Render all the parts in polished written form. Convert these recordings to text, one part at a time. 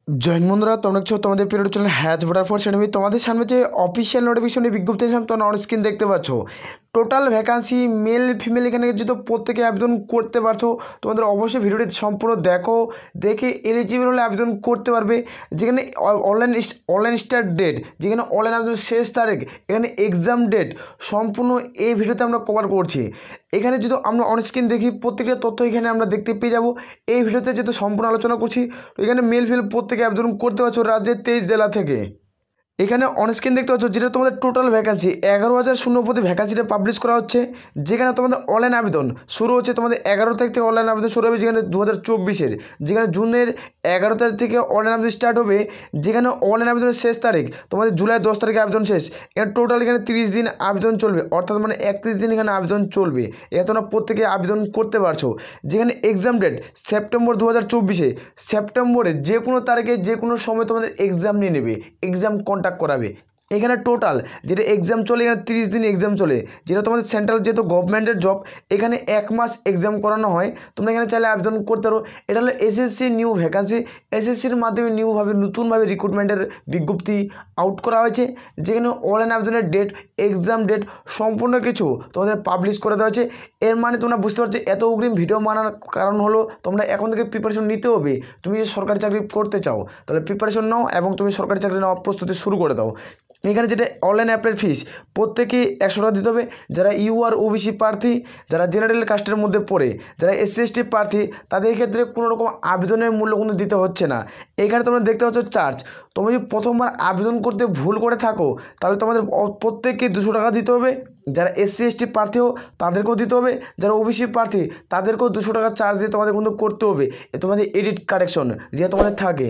Join বন্ধুরা, তোমরা দেখছো তোমাদের পিরিয়ড চ্যানেল হ্যাচ ভোটার ফর সেন্ড। তোমাদের সামনে যে অফিসিয়াল নোটিফিকেশন বিজ্ঞপ্তি তোমরা অন স্ক্রিন দেখতে পাচ্ছ। টোটাল ভ্যাকান্সি মেল ফিমেল এখানে যেহেতু প্রত্যেকে আবেদন করতে পারছো। তোমাদের অবশ্যই ভিডিওটি সম্পূর্ণ দেখে এলিজিবল হলে আবেদন করতে পারবে। যেখানে অনলাইন স্টার্ট ডেট, যেখানে অনলাইন আবেদন শেষ তারিখ, এখানে এক্সাম ডেট সম্পূর্ণ এই ভিডিওতে আমরা কভার করছি। এখানে যেহেতু আমরা অন স্ক্রিন দেখি প্রত্যেকটা তথ্য এখানে আমরা দেখতে পেয়ে যাব। এই ভিডিওতে যেহেতু সম্পূর্ণ আলোচনা করছি, এখানে মেল ফিমেল প্রত্যেকে আবেদন করতে পারছো রাজ্যের 23 জেলা থেকে। এখানে অনস্ক্রিন দেখতে পাচ্ছ যেটা তোমাদের টোটাল ভ্যাকান্সি 11,000 শূন্য প্রতি ভ্যাকান্সিটা পাবলিশ করা হচ্ছে। যেখানে তোমাদের অনলাইন আবেদন শুরু হচ্ছে তোমাদের 11 তারিখ থেকে অনলাইন আবেদন শুরু হবে, যেখানে 2024-এর, যেখানে জুনের 11 তারিখ থেকে অনলাইন আবেদন স্টার্ট হবে। যেখানে অনলাইন আবেদনের শেষ তারিখ তোমাদের জুলাই 10 তারিখে আবেদন শেষ। এখানে টোটাল এখানে 30 দিন আবেদন চলবে, অর্থাৎ মানে 31 দিন এখানে আবেদন চলবে। এখানে তোমরা প্রত্যেকে আবেদন করতে পারছো। যেখানে এক্সাম ডেট সেপ্টেম্বর 2024-এ, সেপ্টেম্বরে যে কোনো তারিখে যে কোনো সময় তোমাদের এক্সাম নিয়ে নেবে, এক্সাম কন্ডাক্ট করাবে। এখানে টোটাল যেটা এক্সাম চলে, এখানে 30 দিন এক্সাম চলে। যেটা তোমাদের সেন্ট্রাল যেহেতু গভর্নমেন্টের জব, এখানে 1 মাস এক্সাম করানো হয়। তোমরা এখানে চাইলে আবেদন করতে পারো। এটা হলো এসএসসি নিউ ভ্যাকান্সি। এসএসসির মাধ্যমে নতুনভাবে রিক্রুটমেন্টের বিজ্ঞপ্তি আউট করা হয়েছে। যেখানে অনলাইন আবেদনের ডেট, এক্সাম ডেট সম্পূর্ণ কিছু তোমাদের পাবলিশ করে দেওয়া হয়েছে। এর মানে তোমরা বুঝতে পারছো এত অগ্রিম ভিডিও বানার কারণ হলো তোমরা এখন থেকে প্রিপারেশন নিতে হবে। তুমি যদি সরকারি চাকরি করতে চাও তাহলে প্রিপারেশন নাও এবং তুমি সরকারি চাকরি নেওয়ার প্রস্তুতি শুরু করে দাও। এখানে যেটা অনলাইন অ্যাপ্লাই ফিস প্রত্যেকেই 100 টাকা দিতে হবে। যারা ইউআর ওবিসি প্রার্থী, যারা জেনারেল কাস্টের মধ্যে পড়ে, যারা এসসি এসটি প্রার্থী, তাদের ক্ষেত্রে কোনো রকম আবেদনের মূল্য কিন্তু দিতে হচ্ছে না। এখানে তোমরা দেখতে পাচ্ছ চার্জ। তোমরা যদি প্রথমবার আবেদন করতে ভুল করে থাকো তাহলে তোমাদের প্রত্যেককে 200 টাকা দিতে হবে। যারা এসসি এসটি প্রার্থীও তাদেরকেও দিতে হবে। যারা ওবিসি প্রার্থী তাদেরকেও 200 টাকা চার্জ দিয়ে তোমাদের কিন্তু করতে হবে। তোমাদের এডিট কারেকশন যে তোমাদের থাকে।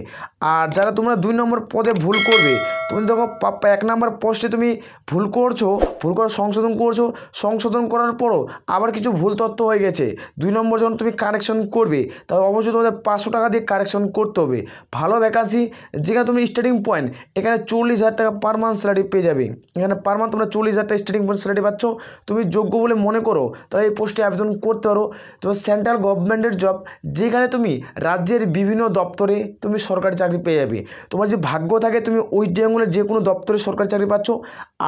আর যারা তোমরা 2 নম্বর পদে ভুল করবে, তুমি দেখো 1 নম্বর পোস্টে তুমি ভুল করছো, ভুল করে সংশোধন করার পরও আবার কিছু ভুল তথ্য হয়ে গেছে। 2 নম্বর যখন তুমি কারেকশন করবে তাহলে অবশ্যই তোমাদের 500 টাকা দিয়ে কারেকশন করতে হবে। ভালো ভ্যাকান্সি, যেখানে তুমি স্টার্টিং পয়েন্ট এখানে 40,000 টাকা পার মান্থ স্যালারি পেয়ে যাবে। এখানে পার মান্থ তোমরা 40,000 টাকা স্টার্টিং পয়েন্ট স্যালারি পাচ্ছ। তুমি যোগ্য বলে মনে করো তাহলে এই পোস্টে আবেদন করতে পারো। তোমার সেন্ট্রাল গভর্নমেন্টের জব, যেখানে তুমি রাজ্যের বিভিন্ন দপ্তরে তুমি সরকারি চাকরি পেয়ে যাবে। তোমার যে ভাগ্য থাকে তুমি ওয়েস্ট বেঙ্গলের যে কোনো দপ্তরে সরকারি চাকরি পাচ্ছ।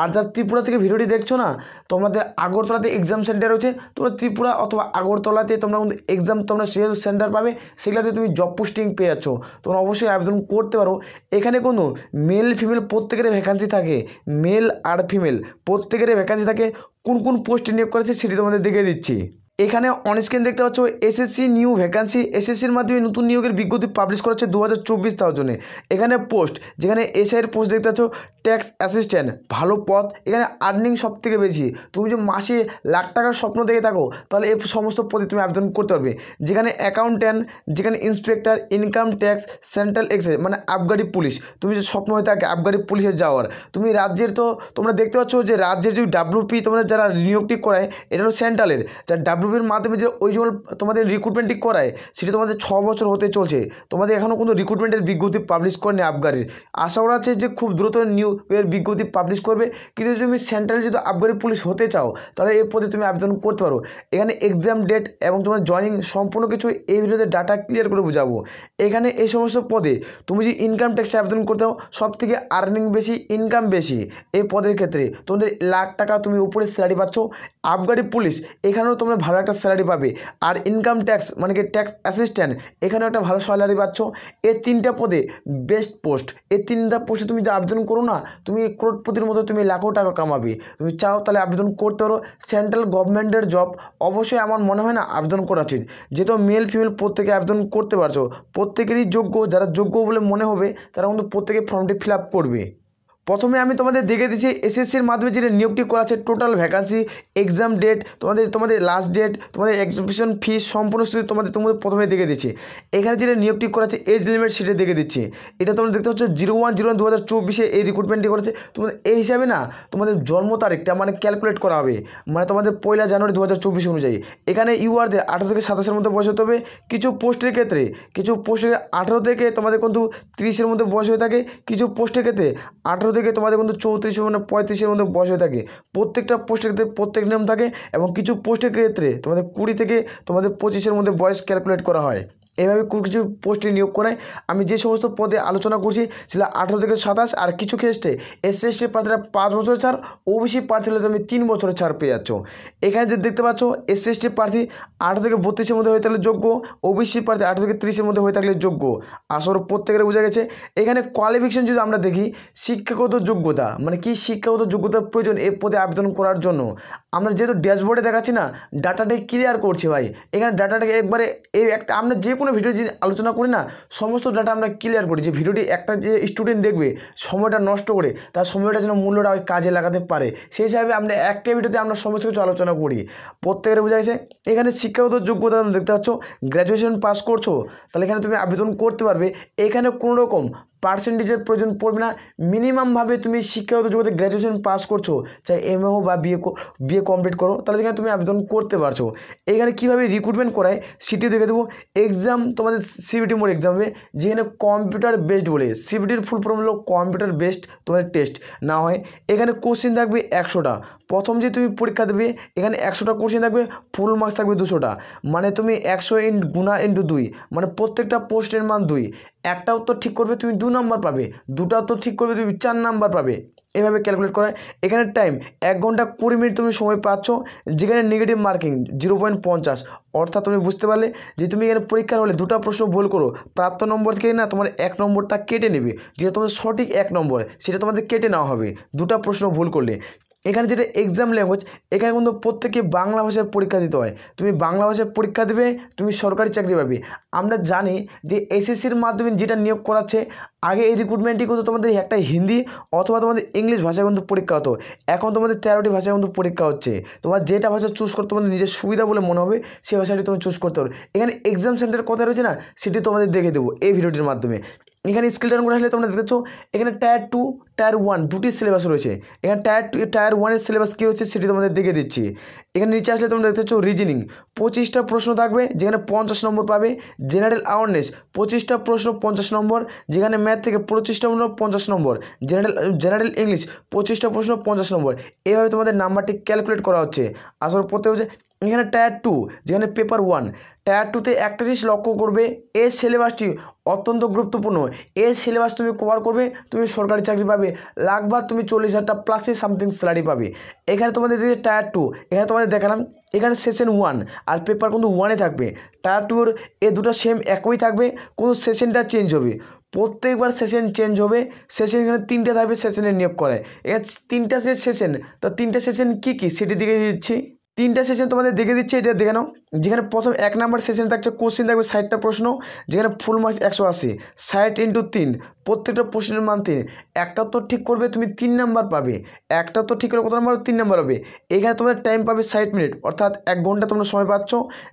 আর যারা ত্রিপুরা থেকে ভিডিওটি দেখছো না, তোমাদের আগরতলাতে এক্সাম সেন্টার রয়েছে। তোমরা ত্রিপুরা অথবা আগরতলাতে তোমরা কিন্তু এক্সাম তোমরা সেন্টার পাবে, সেগুলোতে তুমি জব পোস্টিং পেয়ে যাচ্ছ। তোমরা অবশ্যই আবেদন করতে পারো। এখানে কোনো মেল ফিমেল প্রত্যেকের ভ্যাকান্সি থাকে, মেল আর ফিমেল প্রত্যেকের ভ্যাকান্সি থাকে। কোন কোন পোস্টে নিয়োগ করেছে সেটি তোমাদের দেখিয়ে দিচ্ছি। এখানে অনস্ক্রিন দেখতে পাচ্ছ এসএসসি নিউ ভ্যাকান্সি। এসএসসির মাধ্যমে নতুন নিয়োগের বিজ্ঞপ্তি পাবলিশ করেছে 2024 তার জন্য। এখানে পোস্ট, যেখানে এসআইয়ের পোস্ট দেখতে পাচ্ছ ট্যাক্স অ্যাসিস্ট্যান্ট, ভালো পদ। এখানে আর্নিং সব থেকে বেশি। তুমি যে মাসে লাখ টাকার স্বপ্ন দেখে থাকো তাহলে এই সমস্ত পদে তুমি আবেদন করতে পারবে। যেখানে অ্যাকাউন্ট্যান্ট, যেখানে inspector, income tax, central excise মানে আবগারি পুলিশ। তুমি যে স্বপ্ন হয়ে থাকে আবগারি পুলিশে যাওয়ার, তুমি রাজ্যের তো তোমরা দেখতে পাচ্ছ যে রাজ্যের যে ডাব্লিউপি তোমাদের যারা নিয়োগটি করায় এটা হলো সেন্ট্রালের। যারা ডাব্লিউপির মাধ্যমে যে ওই জন্য তোমাদের রিক্রুটমেন্টটি করায় সেটি তোমাদের 6 বছর হতে চলছে। তোমাদের এখনও কোনো রিক্রুটমেন্টের বিজ্ঞপ্তি পাবলিশ করেনি আবগারির। আশা করা আছে যে খুব দ্রুত নিয়োগের বিজ্ঞপ্তি পাবলিশ করবে। কিন্তু তুমি সেন্ট্রাল যদি আবগারি পুলিশ হতে চাও তাহলে এই পদে তুমি আবেদন করতে পারো। এখানে এক্সাম ডেট এবং তোমার জয়নিং সম্পূর্ণ কিছু এই ভিডিওতে ডাটা ক্লিয়ার করে বোঝাবো। এখানে এই সমস্ত পদে তুমি যে ইনকাম ট্যাক্সে আবেদন করতে হও, সব থেকে আর্নিং বেশি, ইনকাম বেশি। এই পদের ক্ষেত্রে তোমাদের লাখ টাকা তুমি উপরে স্যালারি পাচ্ছ। আবগারি পুলিশ এখানেও তোমরা ভালো একটা স্যালারি পাবে। আর ইনকাম ট্যাক্স মানে কি ট্যাক্স অ্যাসিস্ট্যান্ট, এখানেও একটা ভালো স্যালারি পাচ্ছ। এই 3টা পদে বেস্ট পোস্ট। এই 3টা পোস্টে তুমি যে আবেদন করো না, তুমি করোড়পতির মতো তুমি লাখো টাকা কামাবে। তুমি চাও তাহলে আবেদন করতে পারো। সেন্ট্রাল গভর্নমেন্টের জব অবশ্যই আমার মনে হয় না আবেদন করা উচিত। যেহেতু মেল ফিমেল প্রত্যেকে আবেদন করতে পারছো, প্রত্যেকেরই যোগ্য। যারা যোগ্য বলে মনে হবে তারা কিন্তু প্রত্যেকে ফর্মটি ফিল আপ করবে। প্রথমে আমি তোমাদের দেখে দিচ্ছি এসএসসির মাধ্যমে যেটা নিয়োগটি করা আছে টোটাল ভ্যাকান্সি, এক্সাম ডেট, তোমাদের লাস্ট ডেট, তোমাদের এক্সামিনেশন ফিস সম্পূর্ণ তোমাদের প্রথমে দেখে দিচ্ছি। এখানে যেটা নিয়োগটি করা আছে এজ লিমিট সেটা দেখে দিচ্ছি। এটা তোমরা দেখতে পাচ্ছ 01/01/2024 এই রিক্রুটমেন্টটি করেছে। তোমাদের এই হিসাবে না তোমাদের জন্ম তারিখটা মানে ক্যালকুলেট করা হবে, মানে তোমাদের 1 জানুয়ারি 2024 অনুযায়ী। এখানে ইউআরদের 18 থেকে 27-এর মধ্যে বয়স হতে হবে। কিছু পোস্টের ক্ষেত্রে 18 থেকে তোমাদের কিন্তু 30-এর মধ্যে বয়স হয়ে থাকে। কিছু পোস্টের ক্ষেত্রে 18 থেকে তোমাদের কিন্তু 34 মানে 35-এর মধ্যে বয়স হয়ে থাকে। প্রত্যেকটা পোস্টের ক্ষেত্রে প্রত্যেক নিয়ম থাকে। এবং কিছু পোস্টের ক্ষেত্রে তোমাদের 20 থেকে তোমাদের 25-এর মধ্যে বয়স ক্যালকুলেট করা হয়। এভাবে কিছু পোস্টে নিয়োগ করায়। আমি যে সমস্ত পদে আলোচনা করছি সেটা 18 থেকে 27, আর কিছু ক্ষেত্রে এসসি এসটি প্রার্থীরা 5 বছরের ছাড়, ওবিসি প্রার্থী হলে তুমি 3 বছরের ছাড় পেয়ে যাচ্ছ। এখানে যে দেখতে পাচ্ছ এসসি এসটি প্রার্থী 18 থেকে 32-এর মধ্যে হয়ে থাকলে যোগ্য, ওবিসি প্রার্থী 18 থেকে 30-এর মধ্যে হয়ে থাকলে যোগ্য। আসলে প্রত্যেকের বোঝা গেছে। এখানে কোয়ালিফিকেশন যদি আমরা দেখি, শিক্ষাগত যোগ্যতা মানে কি শিক্ষাগত যোগ্যতার প্রয়োজন এই পদে আবেদন করার জন্য। আমরা যেহেতু ড্যাশবোর্ডে দেখাচ্ছি না, ডাটাটাকে ক্লিয়ার করছি ভাই। এখানে ডাটাটাকে একবারে এই একটা আমরা যে কোনো ভিডিও যদি আলোচনা করি না, সমস্ত ডাটা আমরা ক্লিয়ার করি যে ভিডিওটি একটা যে স্টুডেন্ট দেখবে সময়টা নষ্ট করে তার সময়টা যেন মূল্যটা ওই কাজে লাগাতে পারে, সেই হিসাবে আমরা একটা ভিডিওতে আমরা সমস্ত কিছু আলোচনা করি। প্রত্যেকের বোঝা গেছে। এখানে শিক্ষাগত যোগ্যতা তুমি দেখতে পাচ্ছ, গ্র্যাজুয়েশন পাস করছো তাহলে এখানে তুমি আবেদন করতে পারবে। এখানে কোনো রকম পার্সেন্টেজের প্রয়োজন পড়বে না। মিনিমামভাবে তুমি শিক্ষাগত যোগ্যতা গ্র্যাজুয়েশন পাস করছো, চাই এমএ হোক বা বিএ কমপ্লিট করো, তাহলে এখানে তুমি আবেদন করতে পারছো। এখানে কীভাবে রিক্রুটমেন্ট করায় সেটি দেখে দেবো। এক্সাম তোমাদের সিবিটি মোড এক্সাম হবে, যেখানে কম্পিউটার বেসড বলে, সিবিটির ফুল ফর্ম হলো কম্পিউটার বেসড তোমাদের টেস্ট না হয়। এখানে কোশ্চেন থাকবে 100টা। প্রথম যে তুমি পরীক্ষা দেবে এখানে 100টা কোশ্চেন থাকবে, ফুল মার্কস থাকবে 200টা। মানে তুমি 100 গুণা ইন্টু 2, মানে প্রত্যেকটা পোস্টের মান 2। একটা উত্তর ঠিক করবে তুমি 2 নম্বর পাবে, দুটা উত্তর ঠিক করবে তুমি 4 নম্বর পাবে। এভাবে ক্যালকুলেট করায়। এখানে টাইম 1 ঘন্টা 20 মিনিট তুমি সময় পাচ্ছ, যেখানে নেগেটিভ মার্কিং 0.50। অর্থাৎ তুমি বুঝতে পারলে যে তুমি এখানে পরীক্ষার হলে দুটো প্রশ্ন ভুল করো, প্রাপ্ত নম্বর থেকে না তোমার 1 নম্বরটা কেটে নেবে, যেটা তোমাদের সঠিক 1 নম্বর সেটা তোমাদের কেটে নেওয়া হবে দুটো প্রশ্ন ভুল করলে। এখানে যেটা এক্সাম ল্যাঙ্গুয়েজ, এখানে কিন্তু প্রত্যেকে বাংলা ভাষায় পরীক্ষা দিতে হয়। তুমি বাংলা ভাষায় পরীক্ষা দেবে, তুমি সরকারি চাকরি পাবে। আমরা জানি যে এসএসসির মাধ্যমে যেটা নিয়োগ করাচ্ছে, আগে এই রিক্রুটমেন্টটি কিন্তু তোমাদের একটা হিন্দি অথবা তোমাদের ইংলিশ ভাষায় কিন্তু পরীক্ষা হতো। এখন তোমাদের 13টি ভাষায় কিন্তু পরীক্ষা হচ্ছে। তোমার যেটা ভাষা চুজ করতে তোমাদের নিজের সুবিধা বলে মনে হবে সেই ভাষাটি তুমি চুজ করতে পারো। এখানে এক্সাম সেন্টার কোথায় রয়েছে না, সেটি তোমাদের দেখে দেবো এই ভিডিওটির মাধ্যমে। এখানে স্কিল টার্ন করে আসলে তোমরা দেখছো এখানে টায়ার 2 টায়ার 1 দুটি সিলেবাস রয়েছে। এখানে টায়ার 1-এর সিলেবাস কী রয়েছে সেটি তোমাদের দেখে দিচ্ছি। এখানে নিচে আসলে তোমরা দেখতে পাচ্ছ রিজনিং 25টা প্রশ্ন থাকবে, যেখানে 50 নম্বর পাবে। জেনারেল অ্যাওয়ারনেস 25টা প্রশ্ন 50 নম্বর, যেখানে ম্যাথ থেকে 25টা প্রশ্ন 50 নম্বর। জেনারেল ইংলিশ 25টা প্রশ্ন 50 নম্বর। এভাবে তোমাদের নাম্বারটি ক্যালকুলেট করা হচ্ছে। আসলে পড়তে হচ্ছে এখানে টায়ার 2, যেখানে পেপার 1। টায়ার 2-তে একটা জিনিস লক্ষ্য করবে, এই সিলেবাসটি অত্যন্ত গুরুত্বপূর্ণ। এই সিলেবাস তুমি কভার করবে, তুমি সরকারি চাকরি পাবে, লাগবার তুমি 40,000 প্লাসে সামথিং স্যালারি পাবে। এখানে তোমাদের দিকে টায়ার 2, এখানে তোমাদের দেখালাম এখানে সেশন 1 আর পেপার কিন্তু 1-এ থাকবে। টায়ার 2-এর এই দুটো সেম একই থাকবে, কোনো সেশনটা চেঞ্জ হবে। প্রত্যেকবার সেশন চেঞ্জ হবে। সেশন এখানে 3টে থাকবে, সেশনে নিয়োগ করে। এখানে 3টা সেশন, তো 3টে সেশন কী কী সেটি দিকে দিচ্ছি। 3টা সেশন তোমাদের দেখে দিচ্ছে, এটা দেখে নাও। যেখানে প্রথম 1 নম্বর সেশন থাকছে কোশ্চেন থাকবে 60টা প্রশ্ন, যেখানে ফুল মার্কস 180, 60 × 3, প্রত্যেকটা প্রশ্নের মান 3। একটা তো ঠিক করবে তুমি 3 নম্বর পাবে, একটা তো ঠিক করে কত নম্বর 3 নম্বর হবে। এখানে তোমাদের টাইম পাবে 60 মিনিট, অর্থাৎ 1 ঘন্টা তোমরা সময় পাচ্ছ।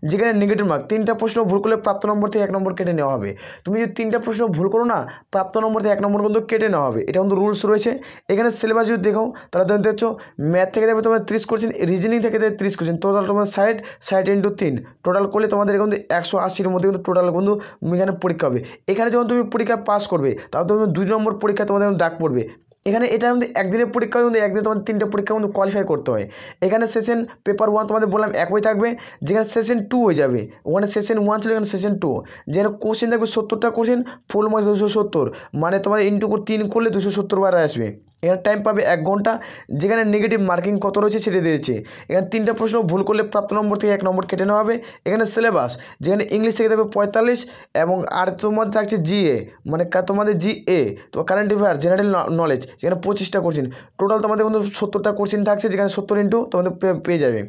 যেখানে নেগেটিভ মার্ক 3টা প্রশ্ন ভুল করলে প্রাপ্ত নম্বর থেকে 1 নম্বর কেটে নেওয়া হবে। তুমি যদি 3টা প্রশ্ন ভুল করো না, প্রাপ্ত নম্বর থেকে 1 নম্বর কিন্তু কেটে নেওয়া হবে। এটা কিন্তু রুলস রয়েছে। এখানে সিলেবাস যদি দেখো তাহলে তুমি দেখছো ম্যাথ থেকে দেবে তোমার 30 কোশ্চেন, রিজনিং থেকে দেবে 30 কোশ্চেন, টোটাল তোমার 60 × 3 টোটাল করলে তোমাদের কিন্তু 180-এর মধ্যে কিন্তু টোটাল কিন্তু এখানে পরীক্ষা হবে। এখানে যখন তুমি পরীক্ষা পাস করবে তাহলে তুমি 2 নম্বর পরীক্ষা তোমাদের ডাক পড়বে। এখানে এটা কিন্তু একদিনের পরীক্ষা, কিন্তু একদিনে তোমাদের 3টে পরীক্ষা কিন্তু কোয়ালিফাই করতে হয়। এখানে সেশন পেপার 1 তোমাদের বললাম একই থাকবে, যেখানে সেশন 2 হয়ে যাবে। ওখানে সেশন 1 ছিল, এখানে সেশন 2। যেখানে কোশ্চেন থাকবে 70টা কোশ্চেন, ফুল মার্কস 270, মানে তোমাদের ইন্টু 3 করলে 270 বার আসবে। এখানে টাইম পাবে 1 ঘন্টা। যেখানে নেগেটিভ মার্কিং কত রয়েছে সেটা দিয়েছে। এখানে 3টা প্রশ্ন ভুল করলে প্রাপ্ত নম্বর থেকে 1 নম্বর কেটে নেওয়া হবে। এখানে সিলেবাস, যেখানে ইংলিশ থেকে দেবে 45, এবং আর তোমাদের থাকছে জিএ, মানে তোমাদের জিএ তো কারেন্ট অ্যাফেয়ার জেনারেল নলেজ, যেখানে 25টা কোশ্চেন। টোটাল তোমাদের কিন্তু 70টা কোশ্চেন থাকছে, যেখানে 70 ইন্টু তোমাদের পেয়ে যাবে,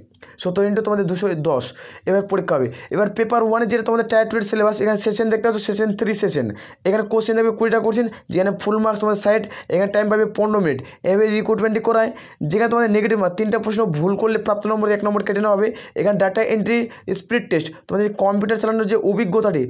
70 ইন্টু তোমাদের 210। এবার পরীক্ষা হবে। এবার পেপার 1-এ যেটা তোমাদের টায়ার 2-এর সিলেবাস, এখানে সেশন দেখতে পাচ্ছ সেশন 3 সেশন। এখানে কোশ্চেন দেবে 20টা কোশ্চেন, যেখানে ফুল মার্কস তোমাদের 60, এখানে টাইম পাবে 15 মিনিট। এভাবে রিক্রুটমেন্টটি করায়। যেখানে তোমাদের নেগেটিভ মার্ক 3টা প্রশ্ন ভুল করলে প্রাপ্ত নম্বর 1 নম্বর কেটে নেওয়া হবে। এখানে ডাটা এন্ট্রি স্পিড টেস্ট, তোমাদের কম্পিউটার চালানোর যে অভিজ্ঞতাটি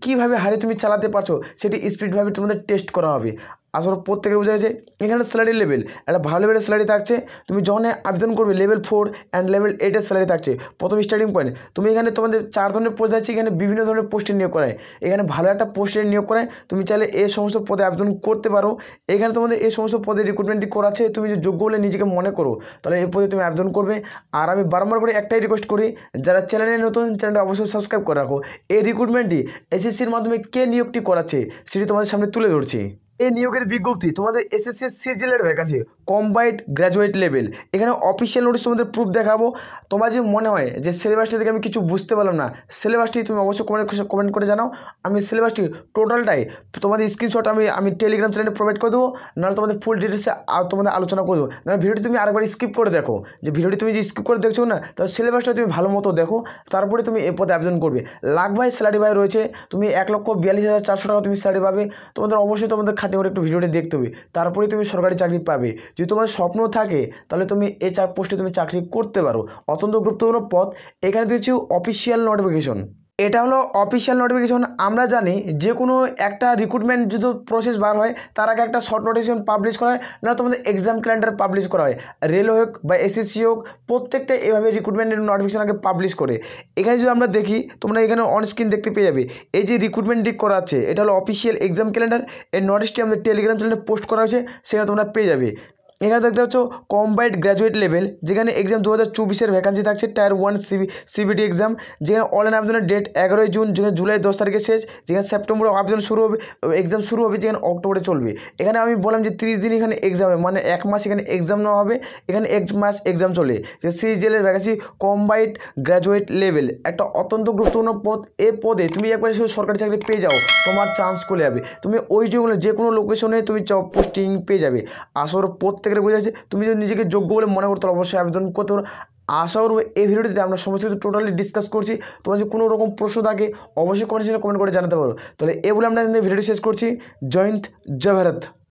কীভাবে হারে তুমি চালাতে পারছো সেটি স্পিডভাবে তোমাদের টেস্ট করা হবে। আসলে প্রত্যেকের বোঝা গেছে। এখানে স্যালারি লেভেল, একটা ভালো লেভেলের স্যালারি থাকছে। তুমি যখন আবেদন করবে লেভেল 4 অ্যান্ড লেভেল 8-এর স্যালারি থাকছে। প্রথম স্টার্টিং পয়েন্ট তুমি এখানে তোমাদের 4 ধরনের পোস্ট আছে, এখানে বিভিন্ন ধরনের পোস্টে নিয়োগ করায়। এখানে ভালো একটা পোস্টে নিয়োগ করায়, তুমি চাইলে এই সমস্ত পদে আবেদন করতে পারো। এখানে তোমাদের এই সমস্ত পদে রিক্রুটমেন্টটি করাচ্ছে, তুমি যে যোগ্য বলে নিজেকে মনে করো তাহলে এই পদে তুমি আবেদন করবে। আর আমি বারবার করে একটাই রিকোয়েস্ট করি, যারা চ্যানেলে নতুন, চ্যানেলটা অবশ্যই সাবস্ক্রাইব করে রাখো। এই রিক্রুটমেন্টটি এই এসএসসির মাধ্যমে কে নিয়োগটি করাচ্ছে সেটি তোমাদের সামনে তুলে ধরছি। এই নিয়োগের বিজ্ঞপ্তি তোমাদের এসএসসি সিজিএলের ভ্যাকান্সি কম্বাইন্ড গ্র্যাজুয়েট লেভেল। এখানে অফিসিয়াল নোটিশ তোমাদের প্রুফ দেখাবো। তোমার যদি মনে হয় যে সিলেবাসটি থেকে আমি কিছু বুঝতে পারলাম না, সিলেবাসটি তুমি অবশ্যই কমেন্ট করে জানাও। আমি সিলেবাসটি টোটালটাই তোমাদের স্ক্রিনশট আমি টেলিগ্রাম চ্যানেলে প্রোভাইড করে দেবো, নাহলে তোমাদের ফুল ডিটেলসে তোমাদের আলোচনা করে দেবো। নাহলে ভিডিওটি তুমি আরেকবার স্কিপ করে দেখো, যে ভিডিওটি তুমি যে স্কিপ করে দেখছো না, তাহলে সিলেবাসটা তুমি ভালো মতো দেখো, তারপরে তুমি এ পদে আবেদন করবে। লাখ ভাই স্যালারি ভাই রয়েছে, তুমি 1,42,400 টাকা তুমি স্যালারি পাবে। তোমাদের অবশ্যই তোমাদের খাটে করে একটু ভিডিওটি দেখতে হবে, তারপরে তুমি সরকারি চাকরি পাবে। যদি তোমার স্বপ্ন থাকে তাহলে তুমি এই পোস্টে তুমি চাকরি করতে পারো। অত্যন্ত গুরুত্বপূর্ণ পদ। এখানে দিচ্ছি অফিসিয়াল নোটিফিকেশন। এটা হলো অফিসিয়াল নোটিফিকেশন। আমরা জানি যে কোনো একটা রিক্রুটমেন্ট যদি প্রসেস বার হয় তার আগে একটা শর্ট নোটিফিকেশন পাবলিশ করা হয়, না তোমাদের এক্সাম ক্যালেন্ডার পাবলিশ করা হয়। রেল হোক বা এসএসসি হোক, প্রত্যেকটা এভাবে রিক্রুটমেন্টের নোটিফিকেশন আগে পাবলিশ করে। এখানে যদি আমরা দেখি, তোমরা এখানে অন স্ক্রিন দেখতে পেয়ে যাবে এই যে রিক্রুটমেন্ট ডিক করা আছে, এটা হলো অফিসিয়াল এক্সাম ক্যালেন্ডার। এই নোটিশটি আমাদের টেলিগ্রাম চ্যানেলে পোস্ট করা হয়েছে, সেখানে তোমরা পেয়ে যাবে। এখানে দেখতে পাচ্ছ কম্বাইন্ড গ্র্যাজুয়েট লেভেল, যেখানে এক্সাম 2024-এর ভ্যাকান্সি থাকছে টায়ার 1 সিবিটি এক্সাম, যেখানে অনলাইন আবেদনের ডেট 11ই জুন, যেখানে জুলাই 10 তারিখে শেষ, যেখানে সেপ্টেম্বরে আবেদন শুরু হবে, এক্সাম শুরু হবে, যেখানে অক্টোবরে চলবে। এখানে আমি বললাম যে 30 দিন এখানে এক্সাম হবে, মানে 1 মাস এখানে এক্সাম নেওয়া হবে, এখানে 1 মাস এক্সাম চলে। যে সিজিএলের ভ্যাকান্সি কম্বাইন্ড গ্র্যাজুয়েট লেভেল, একটা অত্যন্ত গুরুত্বপূর্ণ পদ। এই পদে তুমি একবার সরকারি চাকরি পেয়ে যাও, তোমার চান্স খুলে যাবে। তুমি ওই যে কোনো লোকেশনে তুমি জব পোস্টিং পেয়ে যাবে। আসলে প্রত্যেকের বোঝা যাচ্ছে, তুমি যদি নিজেকে যোগ্য বলে মনে করতে অবশ্যই আবেদন করতে পারো। আশা করব এই ভিডিওটিতে আমরা সমস্ত কিছু টোটালি ডিসকাস করছি। তোমার যদি কোনো রকম প্রশ্ন থাকে অবশ্যই কমেন্ট করে জানাতে পারো। তাহলে এই বলে আমরা ভিডিওটি শেষ করছি। জয় হিন্দ, জয় ভারত।